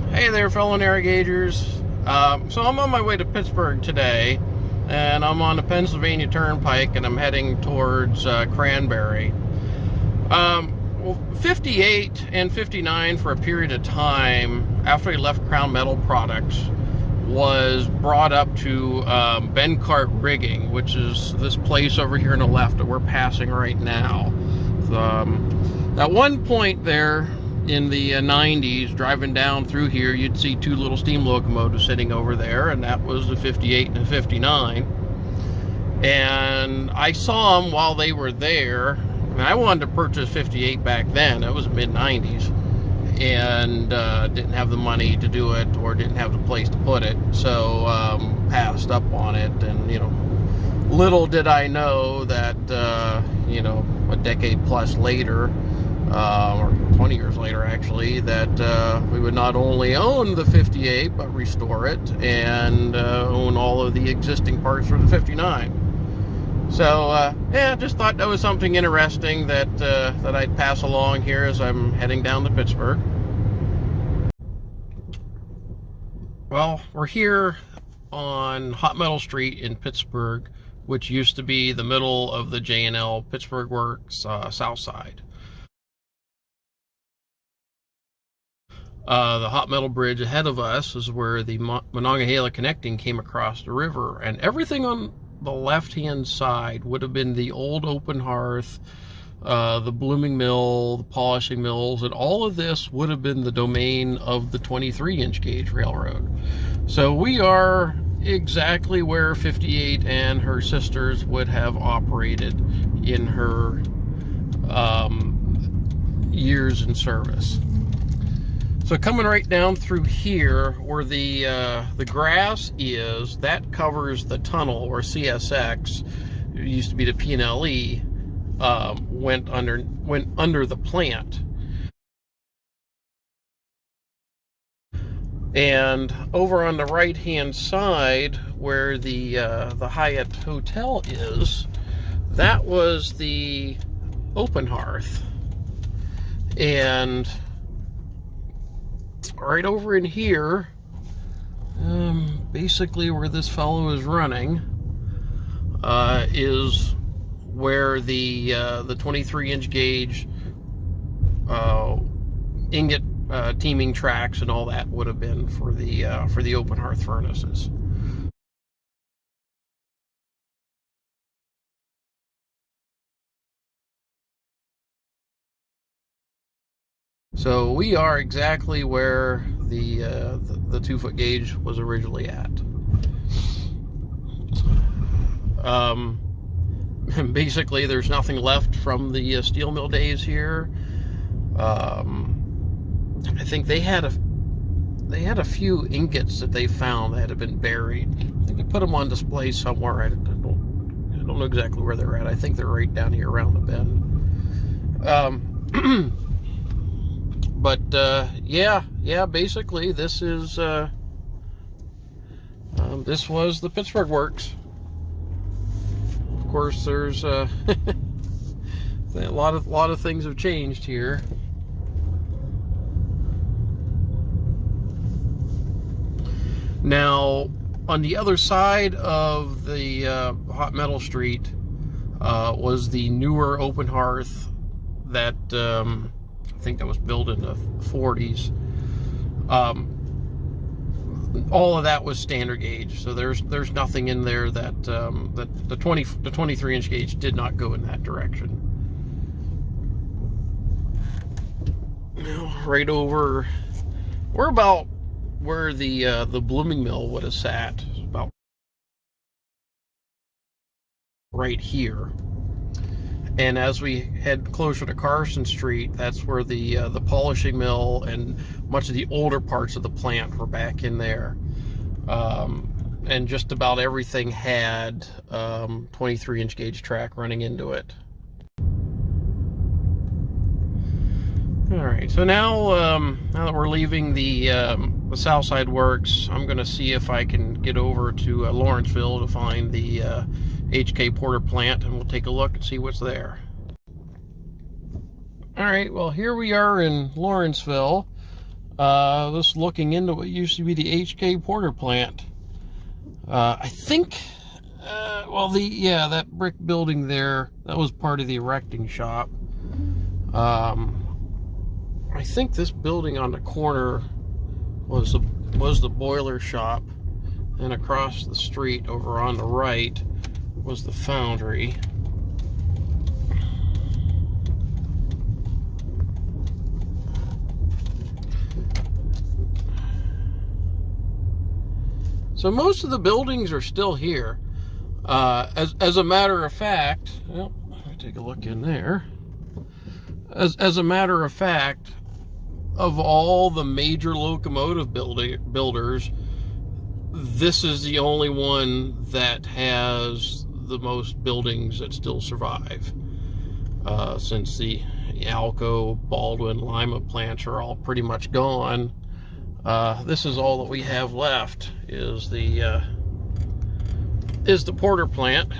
Hey there, fellow Narragator's. So I'm on my way to Pittsburgh today, and I'm on the Pennsylvania Turnpike, and I'm heading towards Cranberry. Well, 58 and 59 for a period of time after he left Crown Metal Products was brought up to Bencart Rigging, which is this place over here on the left that we're passing right now. At one point there in the 90s, driving down through here, you'd see two little steam locomotives sitting over there, and that was the 58 and the 59. And I saw them while they were there, and I wanted to purchase 58 back then. It was mid-90s, and didn't have the money to do it, or didn't have the place to put it, so passed up on it. And little did I know that a decade plus later, or 20 years later actually, that we would not only own the 58 but restore it and own all of the existing parts for the 59. So yeah, just thought that was something interesting that I'd pass along here as I'm heading down to Pittsburgh. Well, we're here on Hot Metal Street in Pittsburgh, which used to be the middle of the J&L Pittsburgh Works South Side. The hot metal bridge ahead of us is where the Monongahela Connecting came across the river, and everything on the left-hand side would have been the old open hearth, the blooming mill, the polishing mills, and all of this would have been the domain of the 23-inch gauge railroad. So we are exactly where 58 and her sisters would have operated in her years in service. So coming right down through here, where the grass is, that covers the tunnel, or CSX. It used to be the P&LE. Went under the plant. And over on the right-hand side, where the Hyatt Hotel is, that was the open hearth. And right over in here, basically where this fellow is running, is where the 23-inch gauge ingot teaming tracks and all that would have been for the open hearth furnaces. So we are exactly where the 2-foot gauge was originally at. Basically, there's nothing left from the steel mill days here. I think they had a few ingots that they found that had been buried. I think they put them on display somewhere. I don't know exactly where they're at. I think they're right down here around the bend. But yeah, basically this is this was the Pittsburgh Works. Of course, there's a lot of things have changed here. Now, on the other side of the Hot Metal Street was the newer open hearth that I think that was built in the 40s. All of that was standard gauge, so there's nothing in there that the 23-inch gauge did not go in that direction. Right over, we're about where the blooming mill would have sat, about right here. And as we head closer to Carson Street, that's where the polishing mill and much of the older parts of the plant were back in there. And just about everything had 23-inch gauge track running into it. All right, so now that we're leaving the South Side Works, I'm going to see if I can get over to Lawrenceville to find the HK Porter plant, and we'll take a look and see what's there. All right, well, here we are in Lawrenceville. This looking into what used to be the HK Porter plant. I think, well, that brick building there, that was part of the erecting shop. I think this building on the corner was the boiler shop, and across the street over on the right was the foundry. So most of the buildings are still here. As a matter of fact, well, let me take a look in there. As a matter of fact, of all the major locomotive builders, this is the only one that has the most buildings that still survive. Since the Alco, Baldwin, Lima plants are all pretty much gone, this is all that we have left is the Porter plant.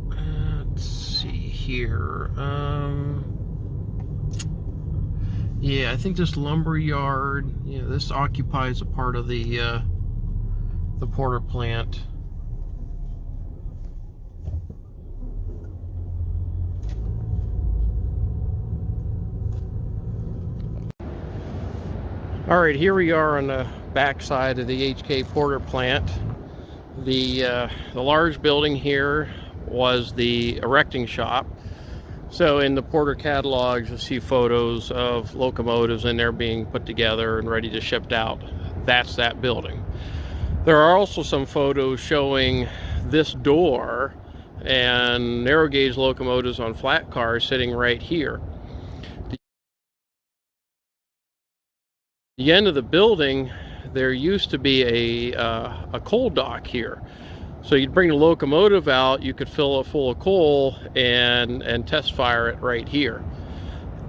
Let's see here. Yeah, I think this lumber yard, yeah, this occupies a part of the Porter plant. All right, here we are on the back side of the HK Porter plant. The large building here was the erecting shop. So in the Porter catalogs, you'll see photos of locomotives in there being put together and ready to ship out. That's that building. There are also some photos showing this door and narrow gauge locomotives on flat cars sitting right here. The end of the building, there used to be a coal dock here. So you'd bring the locomotive out, you could fill it full of coal and test fire it right here.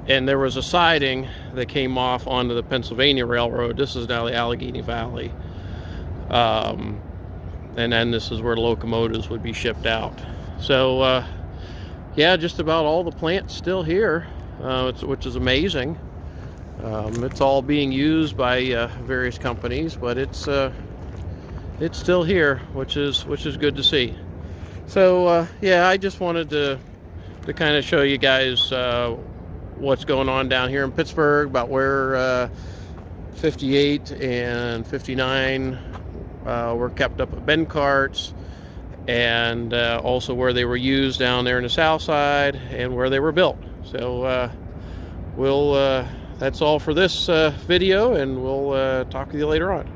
And there was a siding that came off onto the Pennsylvania Railroad. This is now the Allegheny Valley. And then this is where the locomotives would be shipped out. So yeah, just about all the plants still here, which is amazing. It's all being used by various companies, but it's still here, which is good to see. So yeah, I just wanted to kind of show you guys what's going on down here in Pittsburgh, about where 58 and 59 were kept up at bend carts, and also where they were used down there in the South Side and where they were built. So that's all for this video, and we'll talk with you later on.